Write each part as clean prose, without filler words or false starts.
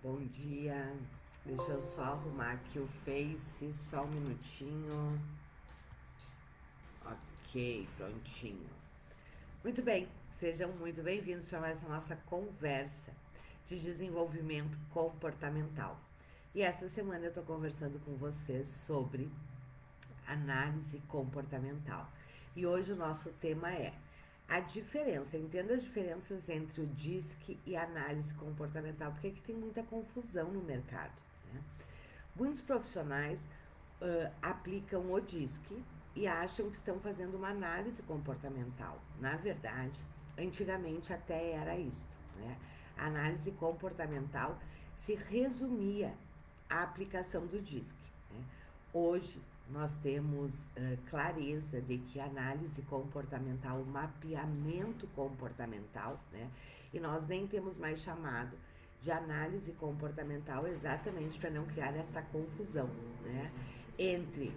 Bom dia, deixa eu só arrumar aqui o Face, só um minutinho. Ok, prontinho. Muito bem, sejam muito bem-vindos para mais a nossa conversa de desenvolvimento comportamental. E essa semana eu estou conversando com vocês sobre análise comportamental. E hoje o nosso tema é a diferença, entenda as diferenças entre o DISC e a análise comportamental, porque aqui tem muita confusão no mercado, né? Muitos profissionais aplicam o DISC e acham que estão fazendo uma análise comportamental. Na verdade, antigamente até era isto, né? A análise comportamental se resumia à aplicação do DISC, né? Hoje nós temos clareza de que análise comportamental, o mapeamento comportamental, né? E nós nem temos mais chamado de análise comportamental exatamente para não criar esta confusão, né? Entre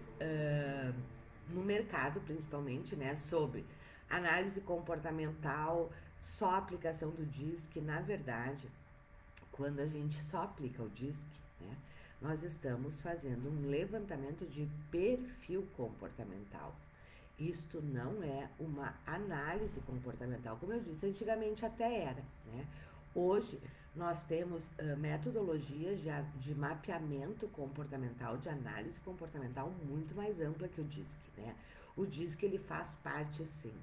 no mercado principalmente, né? Sobre análise comportamental, só aplicação do DISC. Na verdade, quando a gente só aplica o DISC, né, nós estamos fazendo um levantamento de perfil comportamental. Isto não é uma análise comportamental, como eu disse, antigamente até era, né? Hoje nós temos metodologias de mapeamento comportamental, de análise comportamental muito mais ampla que o DISC, né? O DISC ele faz parte sim.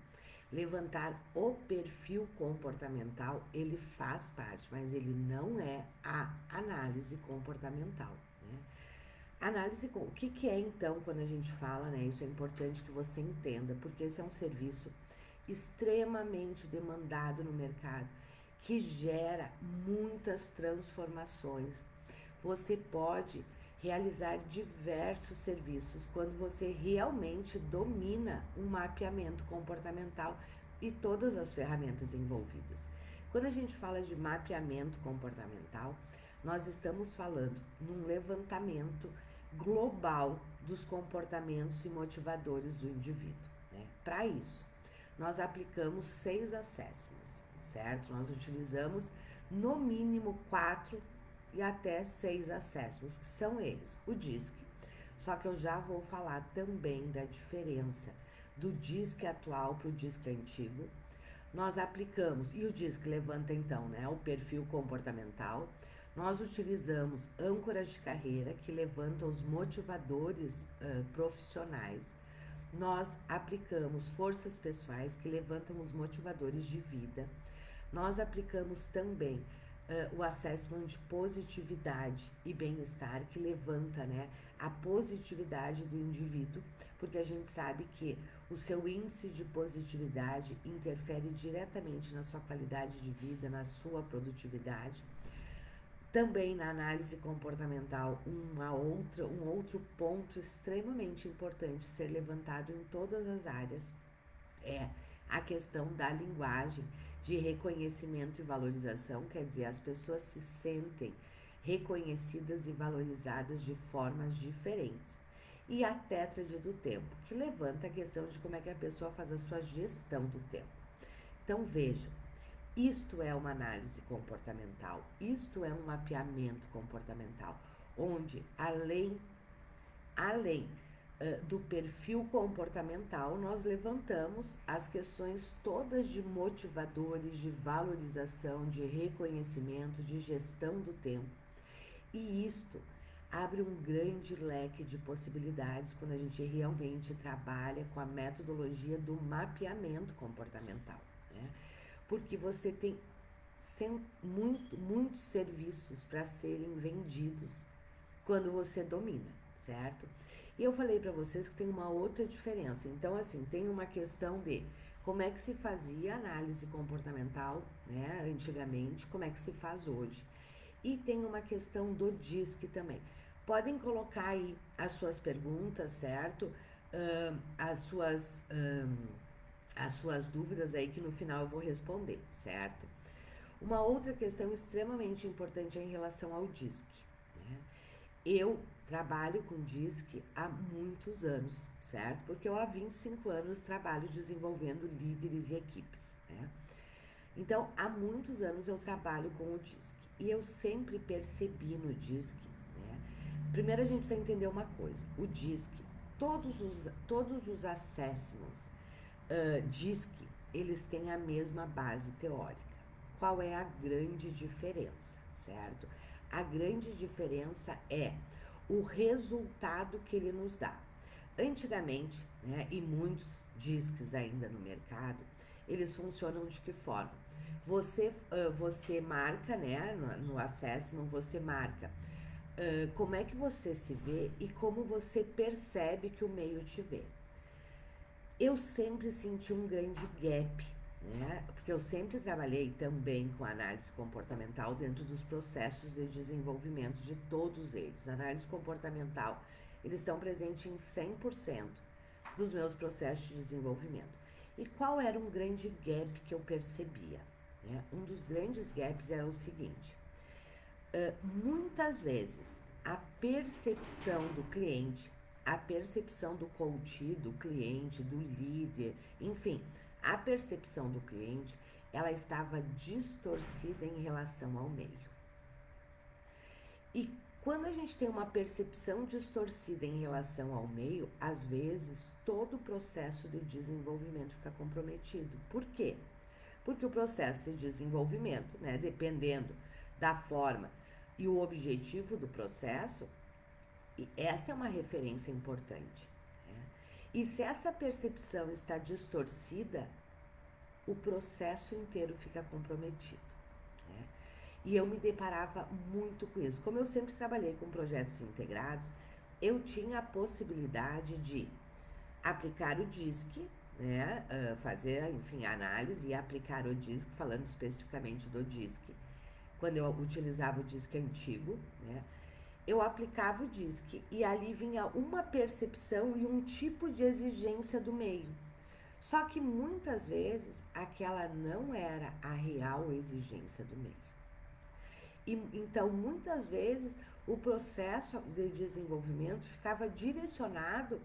Levantar o perfil comportamental, ele faz parte, mas ele não é a análise comportamental, né? Análise, o que é então quando a gente fala, né? Isso é importante que você entenda, porque esse é um serviço extremamente demandado no mercado, que gera muitas transformações. Você pode realizar diversos serviços quando você realmente domina um mapeamento comportamental e todas as ferramentas envolvidas. Quando a gente fala de mapeamento comportamental, nós estamos falando num levantamento global dos comportamentos e motivadores do indivíduo, né? Para isso, nós aplicamos 6 assessments, certo? Nós utilizamos no mínimo 4 e até 6 assessments, que são eles, o DISC. Só que eu já vou falar também da diferença do DISC atual para o DISC antigo. Nós aplicamos, e o DISC levanta então, né, o perfil comportamental. Nós utilizamos âncoras de carreira, que levanta os motivadores profissionais. Nós aplicamos forças pessoais, que levantam os motivadores de vida. Nós aplicamos também o assessment de positividade e bem-estar, que levanta, né, a positividade do indivíduo, porque a gente sabe que o seu índice de positividade interfere diretamente na sua qualidade de vida, na sua produtividade. Também na análise comportamental, um outro ponto extremamente importante ser levantado em todas as áreas é a questão da linguagem de reconhecimento e valorização, quer dizer, as pessoas se sentem reconhecidas e valorizadas de formas diferentes. E a tétrade do tempo, que levanta a questão de como é que a pessoa faz a sua gestão do tempo. Então vejam, isto é uma análise comportamental, isto é um mapeamento comportamental, onde além do perfil comportamental, nós levantamos as questões todas de motivadores, de valorização, de reconhecimento, de gestão do tempo. E isto abre um grande leque de possibilidades quando a gente realmente trabalha com a metodologia do mapeamento comportamental, né? Porque você tem muitos serviços para serem vendidos quando você domina, certo? E eu falei para vocês que tem uma outra diferença. Então, assim, tem uma questão de como é que se fazia análise comportamental, né, antigamente, como é que se faz hoje. E tem uma questão do DISC também. Podem colocar aí as suas perguntas, certo? As suas dúvidas aí que no final eu vou responder, certo? Uma outra questão extremamente importante é em relação ao DISC, né? Eu trabalho com DISC há muitos anos, certo? Porque eu há 25 anos trabalho desenvolvendo líderes e equipes, né? Então, há muitos anos eu trabalho com o DISC. e eu sempre percebi no DISC, né? Primeiro a gente precisa entender uma coisa, o DISC, todos os assessments DISC, eles têm a mesma base teórica. Qual é a grande diferença, certo? A grande diferença é o resultado que ele nos dá. Antigamente, né, e muitos DISCs ainda no mercado, eles funcionam de que forma? Você marca, né, no assessment, você marca como é que você se vê e como você percebe que o meio te vê. Eu sempre senti um grande gap, né? Porque eu sempre trabalhei também com análise comportamental dentro dos processos de desenvolvimento de todos eles. A análise comportamental, eles estão presentes em 100% dos meus processos de desenvolvimento. E qual era um grande gap que eu percebia? Né? Um dos grandes gaps era o seguinte, muitas vezes a percepção do cliente, a percepção do coach, do cliente, do líder, enfim, a percepção do cliente, ela estava distorcida em relação ao meio. E quando a gente tem uma percepção distorcida em relação ao meio, às vezes todo o processo de desenvolvimento fica comprometido. Por quê? Porque o processo de desenvolvimento, né, dependendo da forma e o objetivo do processo, e essa é uma referência importante, né? E se essa percepção está distorcida, o processo inteiro fica comprometido, né? E eu me deparava muito com isso. Como eu sempre trabalhei com projetos integrados, eu tinha a possibilidade de aplicar o DISC, né? Fazer, enfim, análise e aplicar o DISC, falando especificamente do DISC. Quando eu utilizava o DISC antigo, né? Eu aplicava o DISC e ali vinha uma percepção e um tipo de exigência do meio. Só que muitas vezes aquela não era a real exigência do meio. E, então, muitas vezes o processo de desenvolvimento ficava direcionado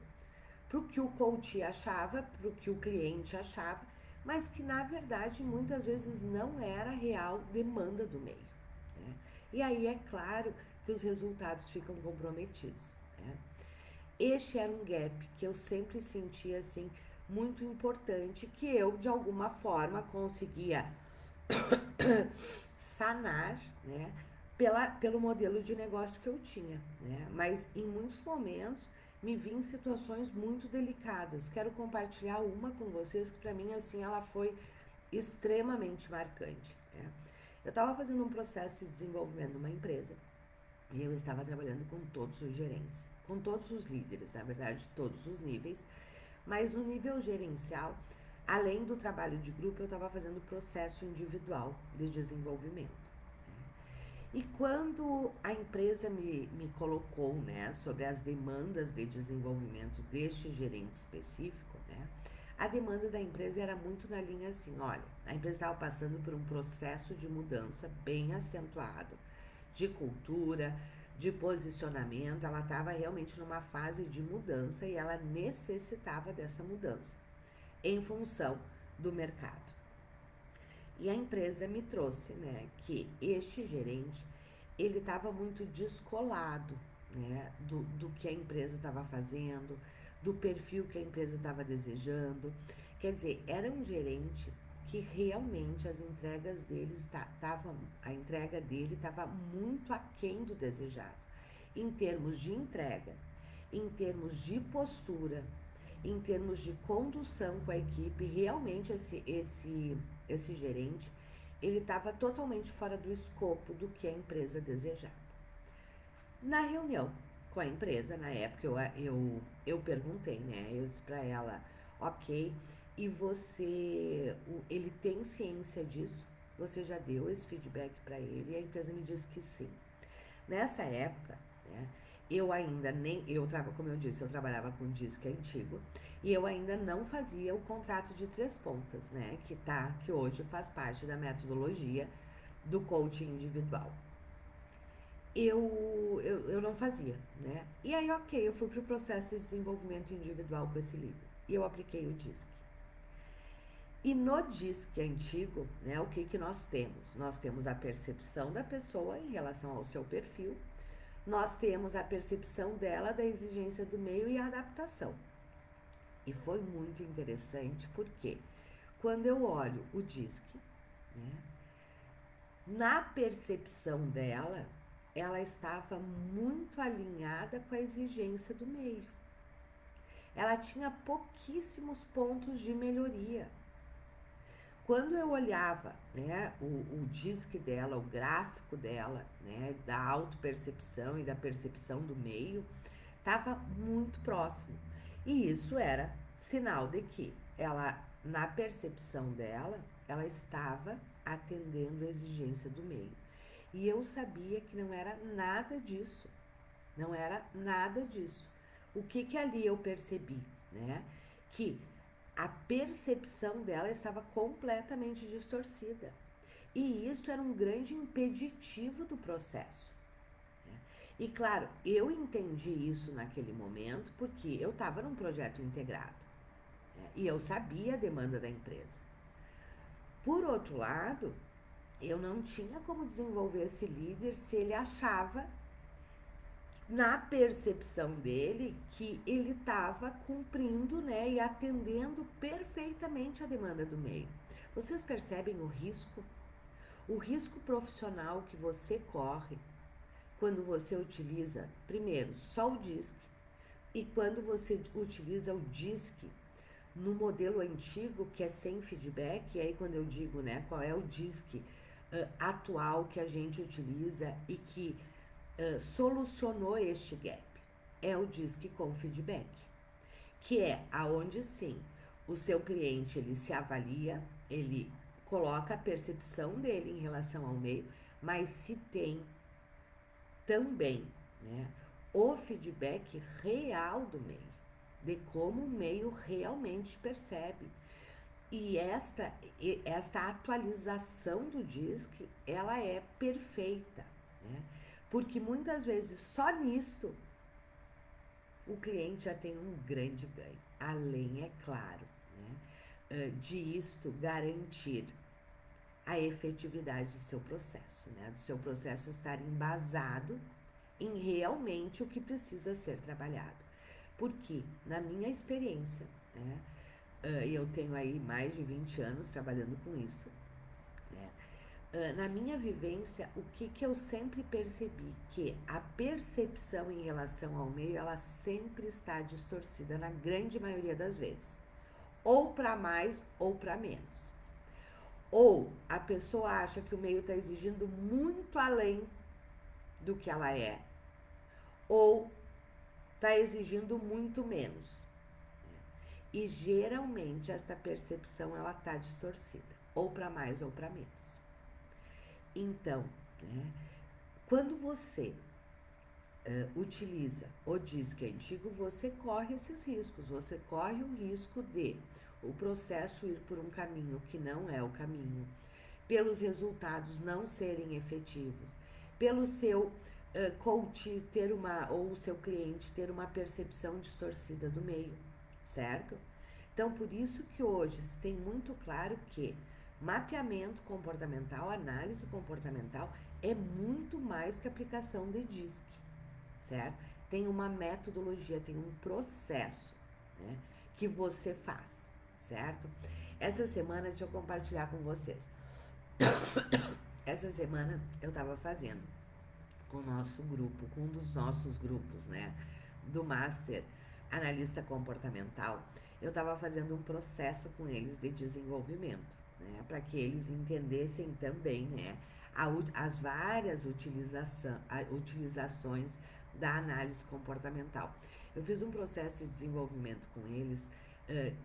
para o que o coach achava, para o que o cliente achava, mas que na verdade muitas vezes não era a real demanda do meio, né? E aí é claro que os resultados ficam comprometidos, né? Este era um gap que eu sempre sentia assim muito importante, que eu de alguma forma conseguia sanar, né, pelo modelo de negócio que eu tinha, né? Mas em muitos momentos me vi em situações muito delicadas. Quero compartilhar uma com vocês que para mim assim ela foi extremamente marcante, né? Eu estava fazendo um processo de desenvolvimento de uma empresa e eu estava trabalhando com todos os gerentes, com todos os líderes, na verdade, todos os níveis, mas no nível gerencial, além do trabalho de grupo, eu estava fazendo processo individual de desenvolvimento. E quando a empresa me colocou, né, sobre as demandas de desenvolvimento deste gerente específico, né, a demanda da empresa era muito na linha assim, olha, a empresa estava passando por um processo de mudança bem acentuado, de cultura, de posicionamento, ela estava realmente numa fase de mudança e ela necessitava dessa mudança em função do mercado. E a empresa me trouxe, né, que este gerente, ele estava muito descolado, né, do que a empresa estava fazendo, do perfil que a empresa estava desejando. Quer dizer, era um gerente que realmente as entregas deles a entrega dele estava muito aquém do desejado, em termos de entrega, em termos de postura, em termos de condução com a equipe. Realmente esse gerente, ele estava totalmente fora do escopo do que a empresa desejava. Na reunião com a empresa, na época, eu perguntei, né? Eu disse para ela, ok, e ele tem ciência disso? Você já deu esse feedback para ele? E a empresa me disse que sim. Nessa época, né, como eu disse, eu trabalhava com disco antigo e eu ainda não fazia o contrato de 3 pontas, né, que hoje faz parte da metodologia do coaching individual. Eu não fazia, né? E aí, ok, eu fui para o processo de desenvolvimento individual com esse líder e eu apliquei o DISC. E no DISC antigo, né, o que que nós temos? Nós temos a percepção da pessoa em relação ao seu perfil, nós temos a percepção dela da exigência do meio e a adaptação. E foi muito interessante porque quando eu olho o DISC, né, na percepção dela, ela estava muito alinhada com a exigência do meio. Ela tinha pouquíssimos pontos de melhoria. Quando eu olhava, né, o DISC dela, o gráfico dela, né, da autopercepção e da percepção do meio, estava muito próximo. E isso era sinal de que ela, na percepção dela, ela estava atendendo a exigência do meio. E eu sabia que não era nada disso. Não era nada disso. O que que ali eu percebi, né? Que a percepção dela estava completamente distorcida. E isso era um grande impeditivo do processo. Né? E claro, eu entendi isso naquele momento porque eu estava num projeto integrado. Né? E eu sabia a demanda da empresa. Por outro lado, eu não tinha como desenvolver esse líder se ele achava, na percepção dele, que ele estava cumprindo, né, e atendendo perfeitamente a demanda do meio. Vocês percebem o risco? O risco profissional que você corre quando você utiliza, primeiro, só o DISC, e quando você utiliza o DISC no modelo antigo, que é sem feedback, e aí quando eu digo, né, qual é o DISC atual que a gente utiliza e que solucionou este gap, é o DISC com feedback, que é aonde sim, o seu cliente ele se avalia, ele coloca a percepção dele em relação ao meio, mas se tem também, né, o feedback real do meio, de como o meio realmente percebe. E esta atualização do DISC, ela é perfeita, né? Porque muitas vezes só nisto o cliente já tem um grande ganho, além, é claro, né, de isto garantir a efetividade do seu processo, né, do seu processo estar embasado em realmente o que precisa ser trabalhado. Porque, na minha experiência, né, eu tenho aí mais de 20 anos trabalhando com isso, né, na minha vivência, o que eu sempre percebi? Que a percepção em relação ao meio, ela sempre está distorcida na grande maioria das vezes. Ou para mais ou para menos. Ou a pessoa acha que o meio está exigindo muito além do que ela é, ou está exigindo muito menos. E geralmente esta percepção ela está distorcida, ou para mais ou para menos. Então, né, quando você utiliza o DISC antigo, você corre esses riscos. Você corre o risco de o processo ir por um caminho que não é o caminho, pelos resultados não serem efetivos, pelo seu coach ter ou o seu cliente ter uma percepção distorcida do meio, certo? Então, por isso que hoje se tem muito claro que mapeamento comportamental, análise comportamental é muito mais que aplicação de DISC, certo? Tem uma metodologia, tem um processo, né, que você faz, certo? Essa semana, deixa eu compartilhar com vocês. Essa semana eu estava fazendo com o nosso grupo, com um dos nossos grupos, né, do Master Analista Comportamental, eu estava fazendo um processo com eles de desenvolvimento, né, para que eles entendessem também, né, as várias utilizações da análise comportamental. Eu fiz um processo de desenvolvimento com eles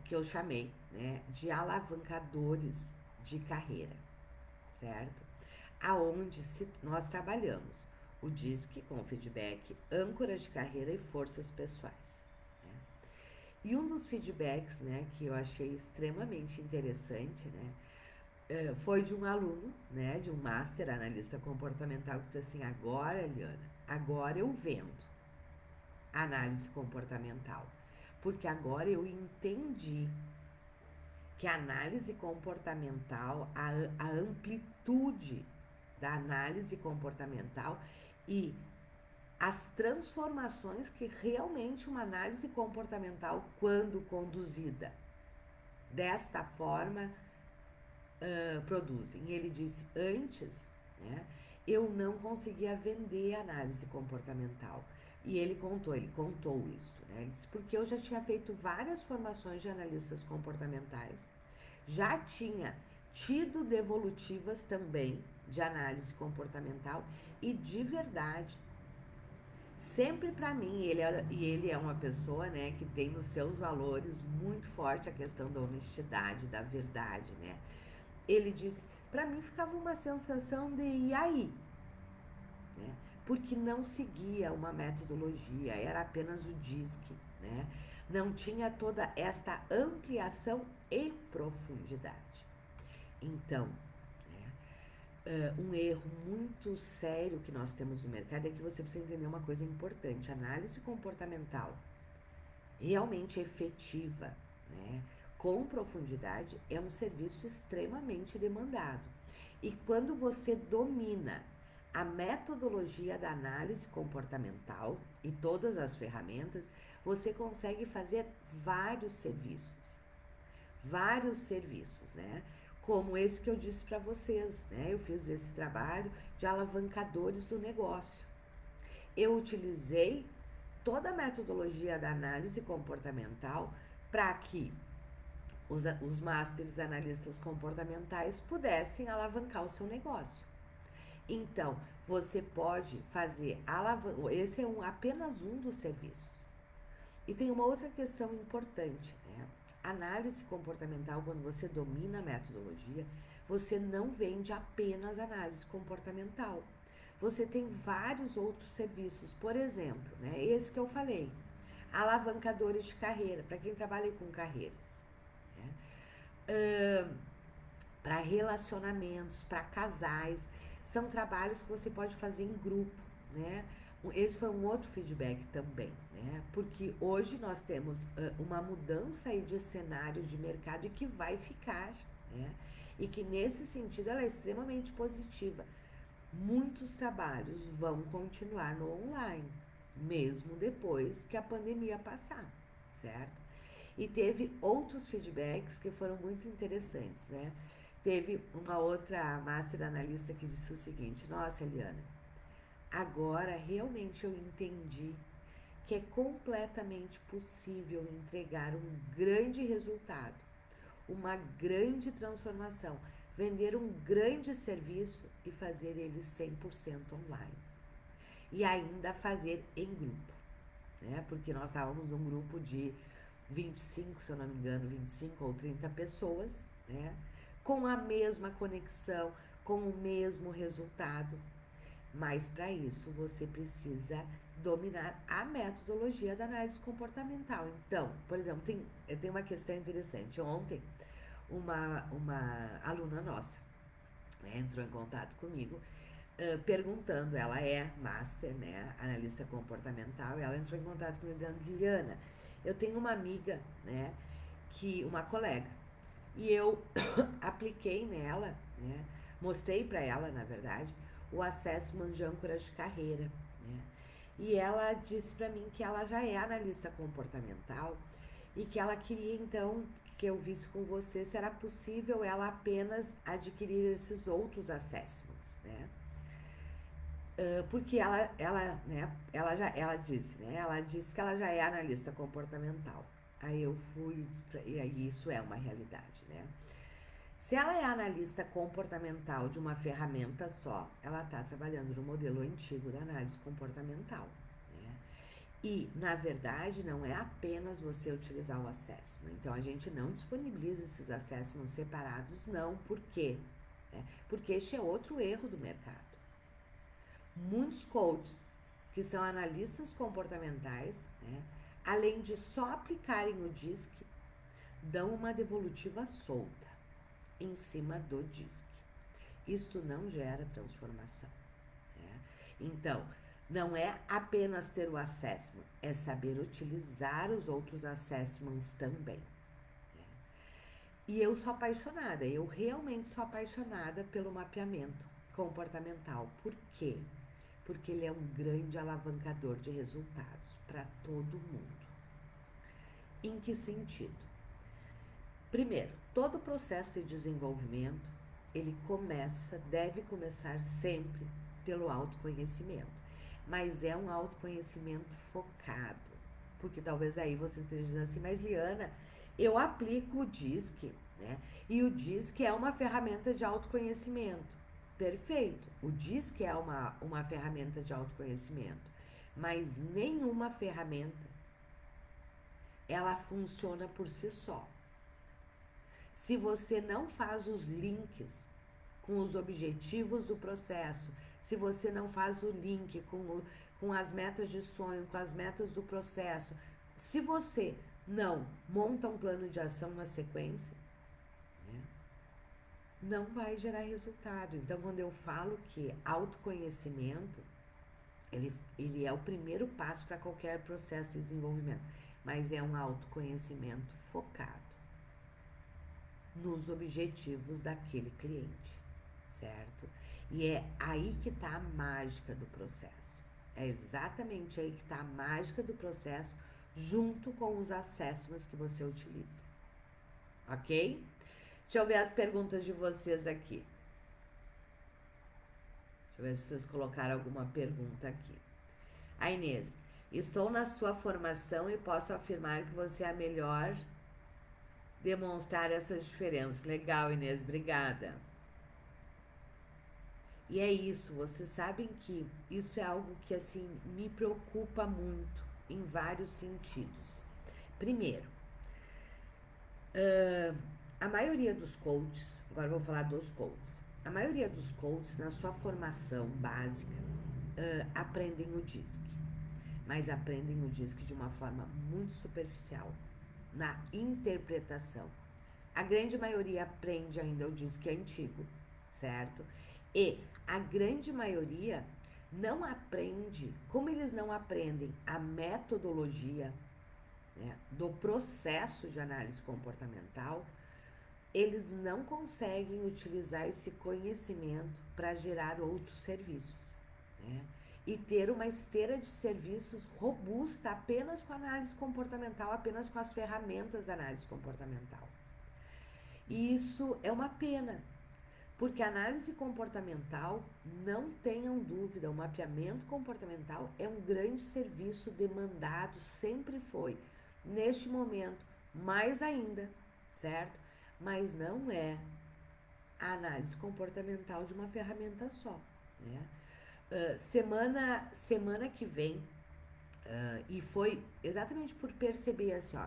que eu chamei, né, de alavancadores de carreira, certo? Aonde nós trabalhamos o DISC com feedback, âncoras de carreira e forças pessoais. Né? E um dos feedbacks, né, que eu achei extremamente interessante, né, foi de um aluno, né, de um Master Analista Comportamental, que disse assim: agora, Eliana, agora eu vendo análise comportamental, porque agora eu entendi que a análise comportamental, a amplitude da análise comportamental e as transformações que realmente uma análise comportamental, quando conduzida desta forma, produzem. E ele disse, antes, né, eu não conseguia vender análise comportamental. E ele contou isso, né? Ele disse, porque eu já tinha feito várias formações de analistas comportamentais, já tinha tido devolutivas também de análise comportamental e de verdade, sempre para mim, ele é uma pessoa, né, que tem nos seus valores muito forte a questão da honestidade, da verdade, né? Ele disse, para mim ficava uma sensação de e aí, né? Porque não seguia uma metodologia, era apenas o DISC, né? Não tinha toda esta ampliação e profundidade. Então, um erro muito sério que nós temos no mercado é que você precisa entender uma coisa importante. A análise comportamental realmente efetiva, né, com profundidade, é um serviço extremamente demandado. E quando você domina a metodologia da análise comportamental e todas as ferramentas, você consegue fazer vários serviços, né? Como esse que eu disse para vocês, né? Eu fiz esse trabalho de alavancadores do negócio. Eu utilizei toda a metodologia da análise comportamental para que os masters analistas comportamentais pudessem alavancar o seu negócio. Então, você pode fazer esse é apenas um dos serviços. E tem uma outra questão importante, né? Análise comportamental, quando você domina a metodologia, você não vende apenas análise comportamental. Você tem vários outros serviços, por exemplo, né, esse que eu falei, alavancadores de carreira, para quem trabalha com carreiras, né? Para relacionamentos, para casais, são trabalhos que você pode fazer em grupo, né? Esse foi um outro feedback também, né? Porque hoje nós temos uma mudança aí de cenário de mercado e que vai ficar, né? E que nesse sentido ela é extremamente positiva. Muitos trabalhos vão continuar no online, mesmo depois que a pandemia passar, certo? E teve outros feedbacks que foram muito interessantes, né? Teve uma outra master analista que disse o seguinte, nossa, Eliana, agora realmente eu entendi que é completamente possível entregar um grande resultado, uma grande transformação, vender um grande serviço e fazer ele 100% online. E ainda fazer em grupo, né? Porque nós estávamos num grupo de 25, se eu não me engano, 25 ou 30 pessoas, né? Com a mesma conexão, com o mesmo resultado. Mas para isso você precisa dominar a metodologia da análise comportamental. Então, por exemplo, tem uma questão interessante. Ontem, uma aluna nossa, né, entrou em contato comigo, perguntando, ela é master, né, analista comportamental, e ela entrou em contato comigo dizendo, Liliana, eu tenho uma amiga, né, uma colega, e eu apliquei nela, né, mostrei para ela, na verdade, o assessment de âncoras de carreira, né, e ela disse para mim que ela já é analista comportamental e que ela queria, então, que eu visse com você se era possível ela apenas adquirir esses outros assessments, né? Porque ela disse que ela já é analista comportamental. Aí eu fui, e aí isso é uma realidade, né? Se ela é analista comportamental de uma ferramenta só, ela está trabalhando no modelo antigo da análise comportamental, né? E, na verdade, não é apenas você utilizar o assessment. Então, a gente não disponibiliza esses assessments separados, não. Por quê? Porque este é outro erro do mercado. Muitos coaches que são analistas comportamentais, né, além de só aplicarem o DISC, dão uma devolutiva solta em cima do DISC. Isto não gera transformação, né? Então, não é apenas ter o assessment, é saber utilizar os outros assessments também, né? E eu sou apaixonada, eu realmente sou apaixonada pelo mapeamento comportamental. Por quê? Porque ele é um grande alavancador de resultados para todo mundo. Em que sentido? Primeiro, todo processo de desenvolvimento, ele deve começar sempre pelo autoconhecimento. Mas é um autoconhecimento focado. Porque talvez aí você esteja dizendo assim, mas Liana, eu aplico o DISC, né? E o DISC é uma ferramenta de autoconhecimento. Perfeito. O DISC é uma ferramenta de autoconhecimento. Mas nenhuma ferramenta, ela funciona por si só. Se você não faz os links com os objetivos do processo, se você não faz o link com as metas de sonho, com as metas do processo, se você não monta um plano de ação na sequência, né, não vai gerar resultado. Então, quando eu falo que autoconhecimento, ele é o primeiro passo para qualquer processo de desenvolvimento, mas é um autoconhecimento focado nos objetivos daquele cliente, certo? E é aí que está a mágica do processo. É exatamente aí que está a mágica do processo, junto com os assessments que você utiliza. Ok? Deixa eu ver as perguntas de vocês aqui. Deixa eu ver se vocês colocaram alguma pergunta aqui. A Inês, estou na sua formação e posso afirmar que você é a melhor demonstrar essas diferenças. Legal, Inês, obrigada. E é isso, vocês sabem que isso é algo que, assim, me preocupa muito em vários sentidos. Primeiro, a maioria dos coaches, agora eu vou falar dos coaches, a maioria dos coaches, na sua formação básica, aprendem o DISC, mas aprendem o DISC de uma forma muito superficial, na interpretação. A grande maioria aprende ainda o DISC antigo, certo? E a grande maioria não aprende, como eles não aprendem a metodologia, né, do processo de análise comportamental, eles não conseguem utilizar esse conhecimento para gerar outros serviços, né? E ter uma esteira de serviços robusta apenas com análise comportamental, apenas com as ferramentas da análise comportamental. E isso é uma pena, porque a análise comportamental, não tenham dúvida, o mapeamento comportamental é um grande serviço demandado, sempre foi. Neste momento, mais ainda, certo? Mas não é a análise comportamental de uma ferramenta só, né? Semana que vem, e foi exatamente por perceber assim, ó,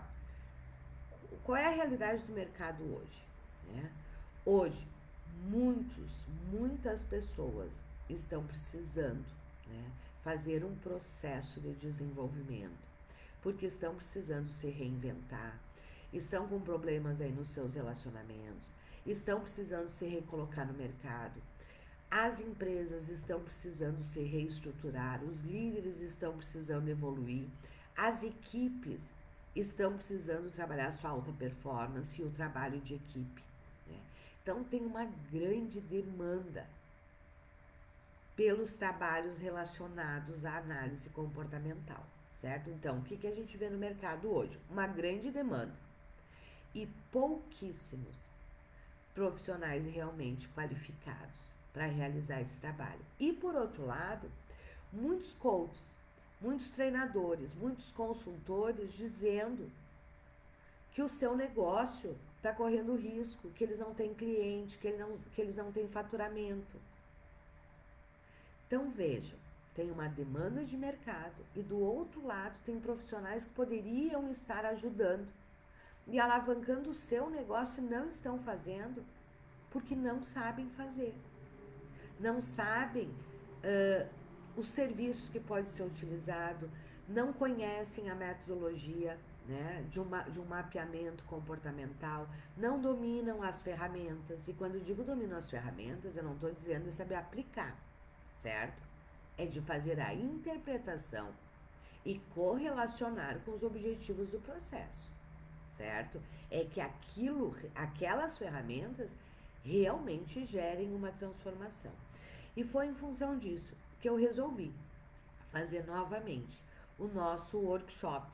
qual é a realidade do mercado hoje, né? Hoje, muitas pessoas estão precisando, né, fazer um processo de desenvolvimento, porque estão precisando se reinventar, estão com problemas aí nos seus relacionamentos, estão precisando se recolocar no mercado, as empresas estão precisando se reestruturar, os líderes estão precisando evoluir, as equipes estão precisando trabalhar sua alta performance e o trabalho de equipe, né? Então tem uma grande demanda pelos trabalhos relacionados à análise comportamental, certo? Então, o que a gente vê no mercado hoje? Uma grande demanda e pouquíssimos profissionais realmente qualificados para realizar esse trabalho. E por outro lado, muitos coaches, muitos treinadores, muitos consultores dizendo que o seu negócio está correndo risco, que eles não têm cliente, que eles não têm faturamento. Então vejam, tem uma demanda de mercado e do outro lado tem profissionais que poderiam estar ajudando e alavancando o seu negócio e não estão fazendo porque não sabem fazer. Não sabem os serviços que pode ser utilizado, não conhecem a metodologia, né, de um mapeamento comportamental, não dominam as ferramentas. E quando eu digo dominam as ferramentas, eu não estou dizendo de saber aplicar, certo? É de fazer a interpretação e correlacionar com os objetivos do processo, certo? É que aquelas ferramentas realmente gerem uma transformação. E foi em função disso que eu resolvi fazer novamente o nosso workshop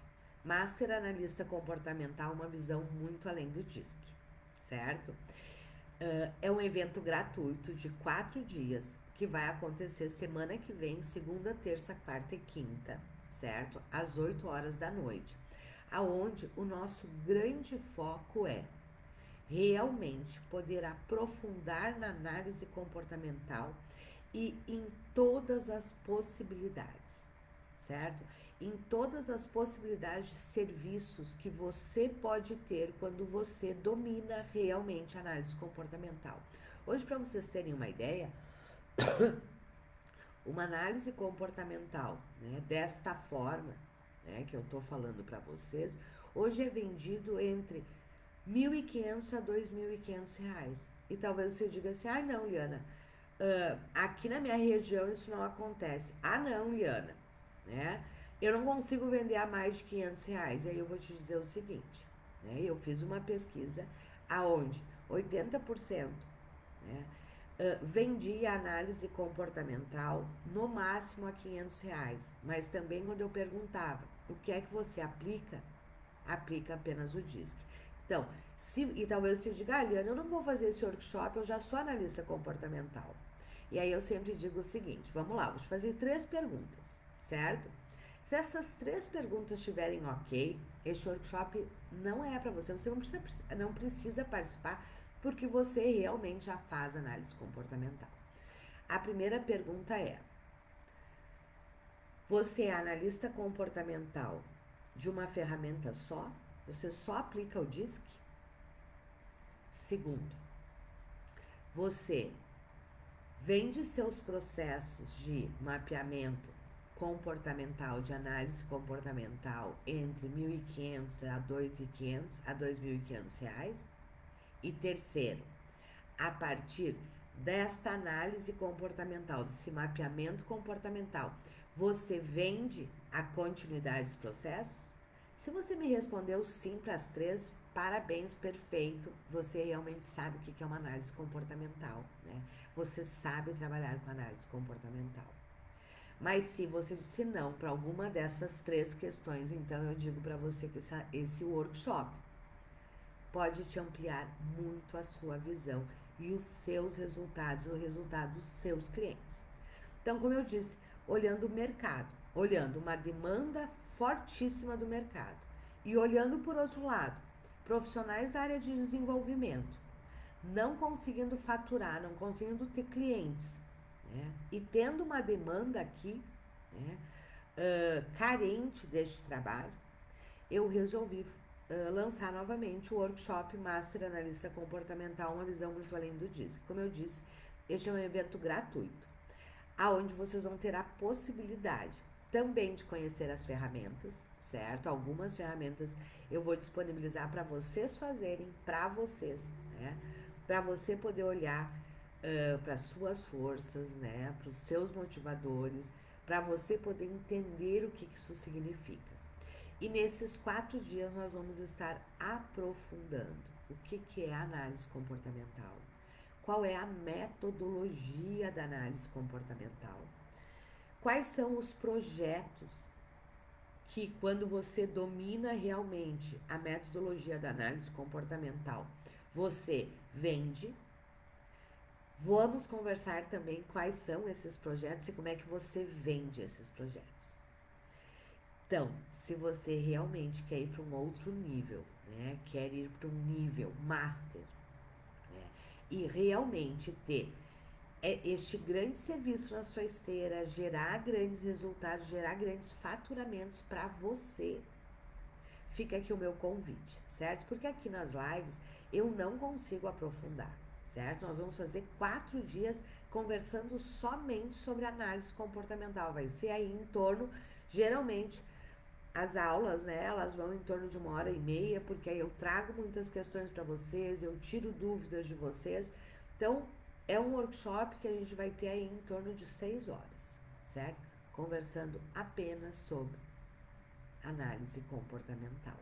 Master Analista Comportamental, uma visão muito além do DISC, certo? É um evento gratuito de 4 dias que vai acontecer semana que vem, segunda, terça, quarta e quinta, certo? Às 8 horas da noite, aonde o nosso grande foco é realmente poder aprofundar na análise comportamental e em todas as possibilidades, certo? Em todas as possibilidades de serviços que você pode ter quando você domina realmente a análise comportamental. Hoje, para vocês terem uma ideia, uma análise comportamental, né, desta forma, né, que eu estou falando para vocês, hoje é vendido entre R$ 1.500 a R$ 2.500. E talvez você diga assim, ah não, Liana, aqui na minha região isso não acontece. Ah não, Liana, né? Eu não consigo vender a mais de R$ 500. E aí eu vou te dizer o seguinte, né? Eu fiz uma pesquisa aonde 80%, né, vendia análise comportamental no máximo a R$ 500. Mas também quando eu perguntava o que é que você aplica apenas o DISC. Então, e talvez você diga, ah, Liana, eu não vou fazer esse workshop, eu já sou analista comportamental. E aí eu sempre digo o seguinte, vamos lá, vou te fazer 3 perguntas, certo? Se essas 3 perguntas estiverem ok, este workshop não é para você, você não precisa participar, porque você realmente já faz análise comportamental. A primeira pergunta é, você é analista comportamental de uma ferramenta só? Você só aplica o DISC? Segundo, você vende seus processos de mapeamento comportamental, de análise comportamental entre R$ 1.500 a R$ 2.500? E terceiro, a partir desta análise comportamental, desse mapeamento comportamental, você vende a continuidade dos processos? Se você me respondeu sim para as 3, parabéns, perfeito. Você realmente sabe o que é uma análise comportamental, né? Você sabe trabalhar com análise comportamental. Mas se você disse não para alguma dessas 3 questões, então eu digo para você que esse workshop pode te ampliar muito a sua visão e os seus resultados, o resultado dos seus clientes. Então, como eu disse, olhando o mercado, olhando uma demanda fortíssima do mercado e olhando por outro lado, profissionais da área de desenvolvimento não conseguindo faturar, não conseguindo ter clientes, né? E tendo uma demanda aqui, né, carente deste trabalho, eu resolvi lançar novamente o workshop Master Analista Comportamental, uma visão muito além do DISC. Como eu disse, este é um evento gratuito, aonde vocês vão ter a possibilidade também de conhecer as ferramentas, certo? Algumas ferramentas eu vou disponibilizar para vocês fazerem, para vocês, né? Para você poder olhar para as suas forças, né? Para os seus motivadores, para você poder entender o que isso significa. E nesses 4 dias nós vamos estar aprofundando o que é a análise comportamental, qual é a metodologia da análise comportamental, quais são os projetos que, quando você domina realmente a metodologia da análise comportamental, você vende. Vamos conversar também quais são esses projetos e como é que você vende esses projetos. Então, se você realmente quer ir para um outro nível, né, quer ir para um nível master, né, e realmente ter este grande serviço na sua esteira, gerar grandes resultados, gerar grandes faturamentos para você, fica aqui o meu convite, certo? Porque aqui nas lives eu não consigo aprofundar, certo? Nós vamos fazer 4 dias conversando somente sobre análise comportamental. Vai ser aí em torno, geralmente, as aulas, né, elas vão em torno de 1h30, porque aí eu trago muitas questões para vocês, eu tiro dúvidas de vocês. Então, é um workshop que a gente vai ter aí em torno de 6 horas, certo? Conversando apenas sobre análise comportamental,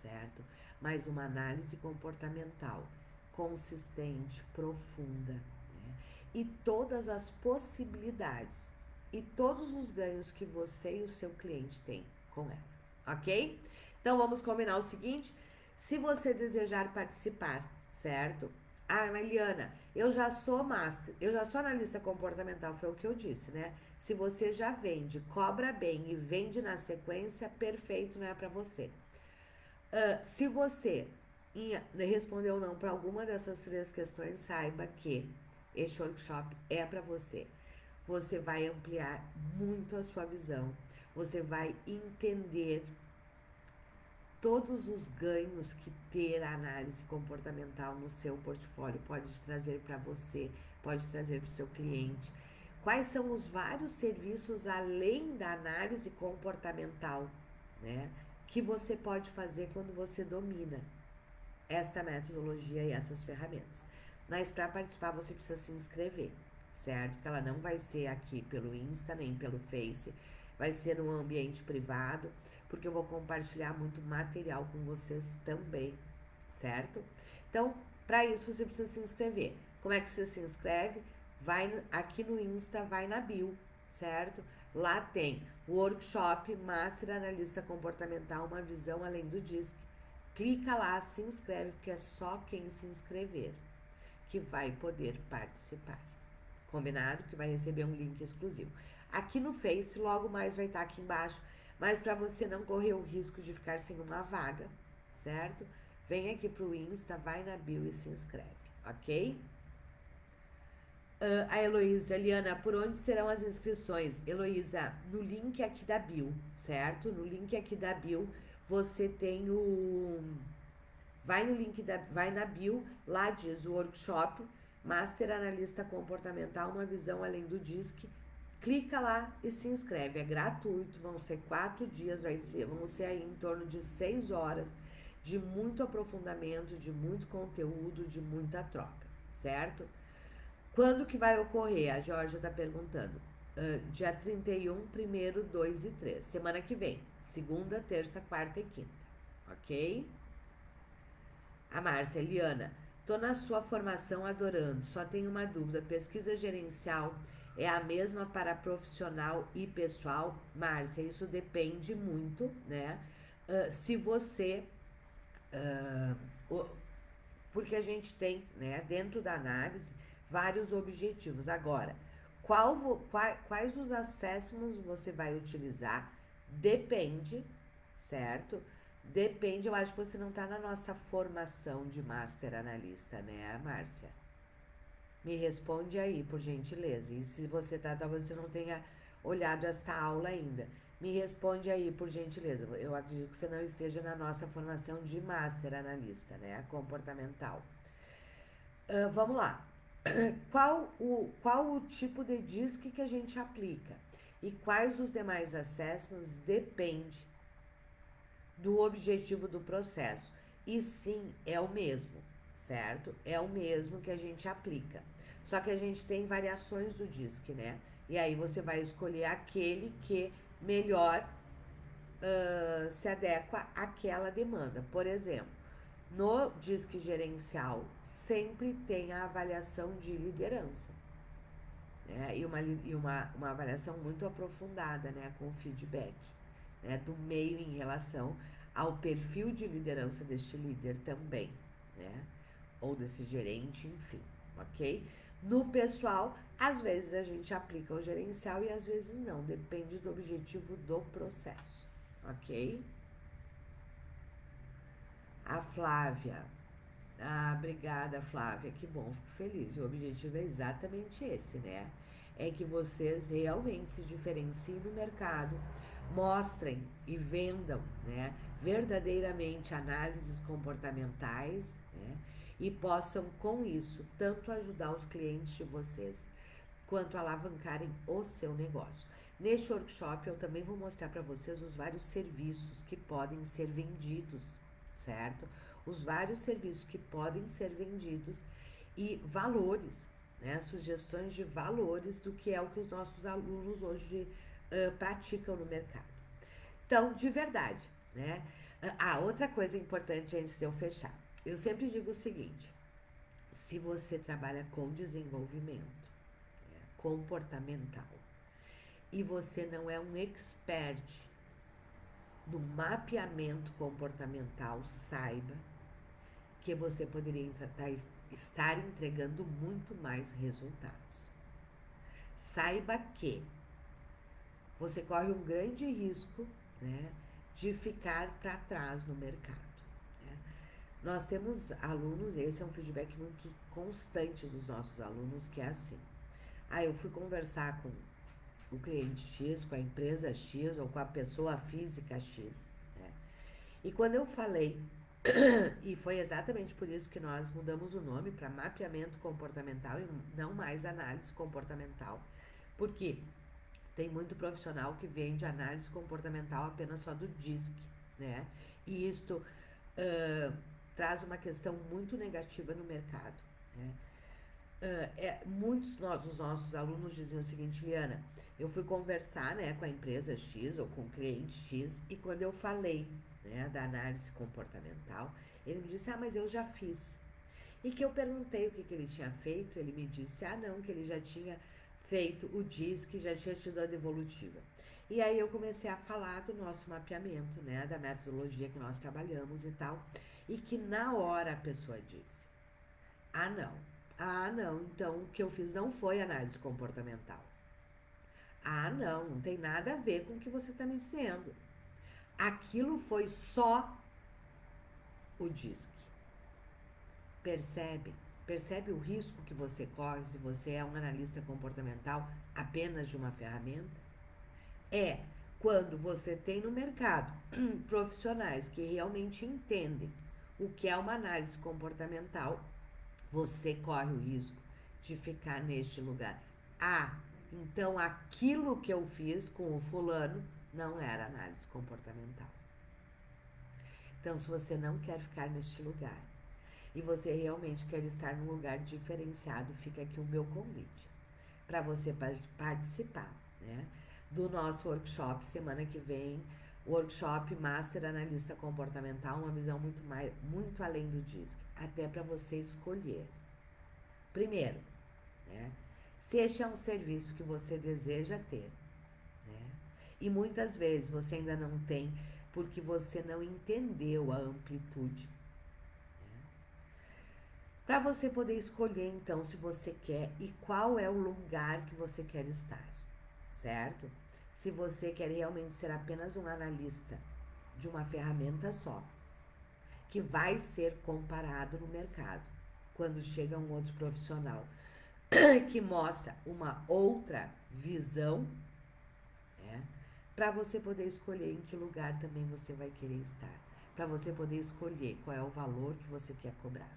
certo? Mas uma análise comportamental consistente, profunda, né? E todas as possibilidades e todos os ganhos que você e o seu cliente têm com ela, ok? Então vamos combinar o seguinte: se você desejar participar, certo? Ah, Eliana, eu já sou master, eu já sou analista comportamental, foi o que eu disse, né? Se você já vende, cobra bem e vende na sequência, perfeito, não é para você. Se você respondeu não para alguma dessas 3 questões, saiba que este workshop é para você. Você vai ampliar muito a sua visão, você vai entender todos os ganhos que ter a análise comportamental no seu portfólio pode trazer para você, pode trazer para o seu cliente. Quais são os vários serviços além da análise comportamental, né, que você pode fazer quando você domina esta metodologia e essas ferramentas. Mas para participar você precisa se inscrever, certo? Que ela não vai ser aqui pelo Insta nem pelo Face, vai ser num ambiente privado, porque eu vou compartilhar muito material com vocês também, certo? Então, para isso você precisa se inscrever. Como é que você se inscreve? Vai aqui no Insta, vai na bio, certo? Lá tem o workshop Master Analista Comportamental, uma visão além do DISC. Clica lá, se inscreve, porque é só quem se inscrever que vai poder participar. Combinado? Que vai receber um link exclusivo. Aqui no Face, logo mais vai estar aqui embaixo, mas para você não correr o risco de ficar sem uma vaga, certo? Vem aqui pro Insta, vai na bio e se inscreve, ok? A Heloísa, Eliana, por onde serão as inscrições? Heloísa, no link aqui da bio, certo? No link aqui da bio, você tem o... Vai na bio, lá diz o workshop, Master Analista Comportamental, uma visão além do DISC. Clica lá e se inscreve, é gratuito, vão ser 4 dias, vão ser aí em torno de 6 horas de muito aprofundamento, de muito conteúdo, de muita troca, certo? Quando que vai ocorrer? A Georgia está perguntando. Dia 31, 1º, 2 e 3. Semana que vem. Segunda, terça, quarta e quinta. Ok? A Márcia, Eliana. Tô na sua formação adorando. Só tenho uma dúvida. Pesquisa gerencial é a mesma para profissional e pessoal? Márcia, isso depende muito, né? Se você... porque a gente tem, né, dentro da análise, vários objetivos. Agora, quais os assessments você vai utilizar? Depende, certo? Depende, eu acho que você não está na nossa formação de Master Analista, né, Márcia? Me responde aí, por gentileza. E se você tá, talvez você não tenha olhado esta aula ainda. Me responde aí, por gentileza. Eu acredito que você não esteja na nossa formação de Master Analista, né? Comportamental. Vamos lá. Qual o tipo de DISC que a gente aplica? E quais os demais assessments depende do objetivo do processo. E sim, é o mesmo, certo? É o mesmo que a gente aplica. Só que a gente tem variações do DISC, né? E aí você vai escolher aquele que melhor se adequa àquela demanda. Por exemplo, no DISC gerencial sempre tem a avaliação de liderança, né? E uma avaliação muito aprofundada, né? Com feedback, né? Do meio em relação ao perfil de liderança deste líder também, né? Ou desse gerente, enfim, ok? No pessoal, às vezes a gente aplica o gerencial e às vezes não, depende do objetivo do processo, ok? A Flávia. Ah, obrigada, Flávia, que bom, fico feliz. O objetivo é exatamente esse, né? É que vocês realmente se diferenciem no mercado, mostrem e vendam, né, verdadeiramente análises comportamentais, né, e possam com isso tanto ajudar os clientes de vocês quanto alavancarem o seu negócio. Neste workshop eu também vou mostrar para vocês os vários serviços que podem ser vendidos, certo? Os vários serviços que podem ser vendidos e valores, né? Sugestões de valores do que é o que os nossos alunos hoje praticam no mercado. Então, de verdade, né? Outra coisa importante antes de eu fechar. Eu sempre digo o seguinte: se você trabalha com desenvolvimento comportamental e você não é um expert no mapeamento comportamental, saiba que você poderia estar entregando muito mais resultados. Saiba que você corre um grande risco, né, de ficar para trás no mercado. Né? Nós temos alunos, esse é um feedback muito constante dos nossos alunos, que é assim: eu fui conversar com o cliente X, com a empresa X ou com a pessoa física X. Né? E quando eu falei, e foi exatamente por isso que nós mudamos o nome para mapeamento comportamental e não mais análise comportamental, porque tem muito profissional que vende análise comportamental apenas só do DISC, né? E isto traz uma questão muito negativa no mercado, né? Muitos dos nossos alunos diziam o seguinte: Liana, eu fui conversar, né, com a empresa X ou com o cliente X, e quando eu falei, né, da análise comportamental, ele me disse: mas eu já fiz. E que eu perguntei o que ele tinha feito, ele me disse: não, que ele já tinha feito o DISC, já tinha tido a devolutiva. E aí eu comecei a falar do nosso mapeamento, né, da metodologia que nós trabalhamos e tal, e que na hora a pessoa disse: não, então o que eu fiz não foi análise comportamental. Não tem nada a ver com o que você está me dizendo. Aquilo foi só o DISC. Percebe o risco que você corre se você é um analista comportamental apenas de uma ferramenta? Quando você tem no mercado profissionais que realmente entendem o que é uma análise comportamental, você corre o risco de ficar neste lugar. Então aquilo que eu fiz com o fulano não era análise comportamental. Então, se você não quer ficar neste lugar e você realmente quer estar num lugar diferenciado, fica aqui o meu convite para você participar, né, do nosso workshop semana que vem, workshop Master Analista Comportamental, uma visão muito além do DISC, até para você escolher. Primeiro, né, se este é um serviço que você deseja ter, né, e muitas vezes você ainda não tem porque você não entendeu a amplitude. Para você poder escolher, então, se você quer e qual é o lugar que você quer estar, certo? Se você quer realmente ser apenas um analista de uma ferramenta só, que vai ser comparado no mercado, quando chega um outro profissional que mostra uma outra visão, né? Para você poder escolher em que lugar também você vai querer estar, para você poder escolher qual é o valor que você quer cobrar.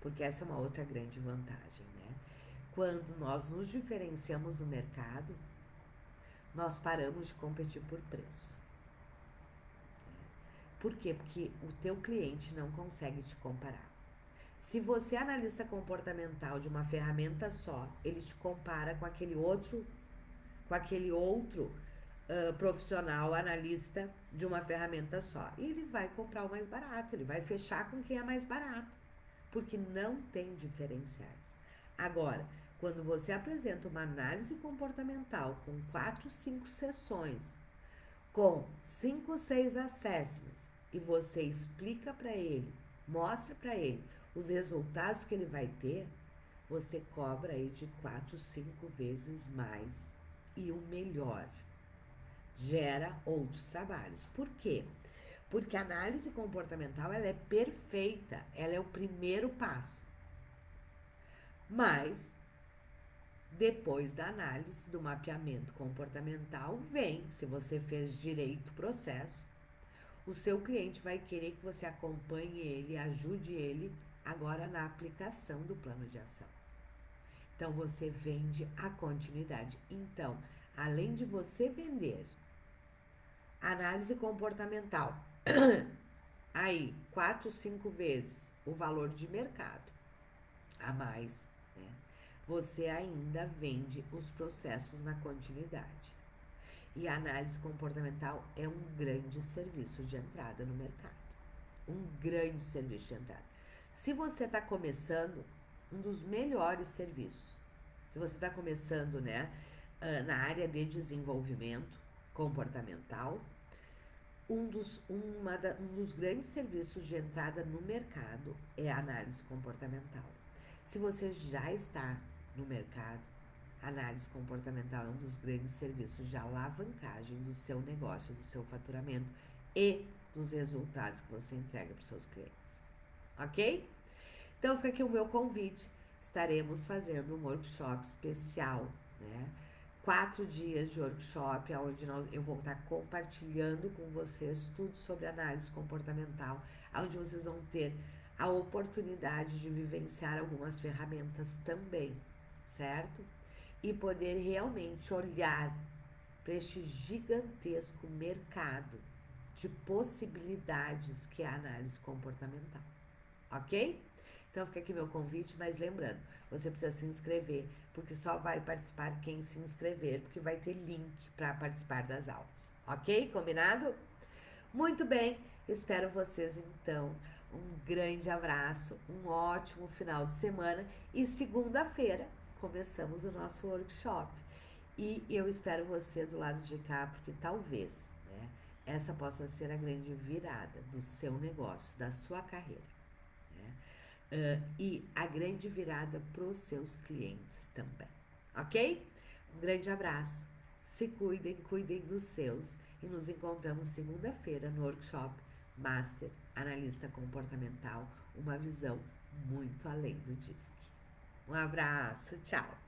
Porque essa é uma outra grande vantagem, né? Quando nós nos diferenciamos no mercado, nós paramos de competir por preço. Por quê? Porque o teu cliente não consegue te comparar. Se você é analista comportamental de uma ferramenta só, ele te compara com aquele outro profissional analista de uma ferramenta só. E ele vai comprar o mais barato, ele vai fechar com quem é mais barato, porque não tem diferenciais. Agora, quando você apresenta uma análise comportamental com 4, 5 sessões, com 5, 6 assessments, e você explica para ele, mostra para ele os resultados que ele vai ter, você cobra aí de 4, 5 vezes mais e o melhor. Gera outros trabalhos. Por quê? Porque a análise comportamental, ela é perfeita, ela é o primeiro passo. Mas, depois da análise, do mapeamento comportamental, se você fez direito o processo, o seu cliente vai querer que você acompanhe ele, ajude ele agora na aplicação do plano de ação. Então, você vende a continuidade. Então, além de você vender análise comportamental, aí 4, 5 vezes o valor de mercado a mais, né? Você ainda vende os processos na continuidade. E a análise comportamental é um grande serviço de entrada no mercado. Um grande serviço de entrada. Se você está começando, um dos melhores serviços. Se você está começando, né, na área de desenvolvimento comportamental, um dos grandes serviços de entrada no mercado é a análise comportamental. Se você já está no mercado, a análise comportamental é um dos grandes serviços de alavancagem do seu negócio, do seu faturamento e dos resultados que você entrega para os seus clientes. Ok? Então fica aqui o meu convite. Estaremos fazendo um workshop especial, né? 4 dias de workshop, onde eu vou estar compartilhando com vocês tudo sobre análise comportamental, onde vocês vão ter a oportunidade de vivenciar algumas ferramentas também, certo? E poder realmente olhar para este gigantesco mercado de possibilidades que é a análise comportamental, ok? Então fica aqui meu convite, mas lembrando, você precisa se inscrever, porque só vai participar quem se inscrever, porque vai ter link para participar das aulas, ok? Combinado? Muito bem, espero vocês então. Um grande abraço, um ótimo final de semana e segunda-feira começamos o nosso workshop. E eu espero você do lado de cá, porque talvez, né, essa possa ser a grande virada do seu negócio, da sua carreira, né? E a grande virada para os seus clientes também, ok? Um grande abraço, se cuidem, cuidem dos seus e nos encontramos segunda-feira no workshop Master Analista Comportamental, uma visão muito além do DISC. Um abraço, tchau!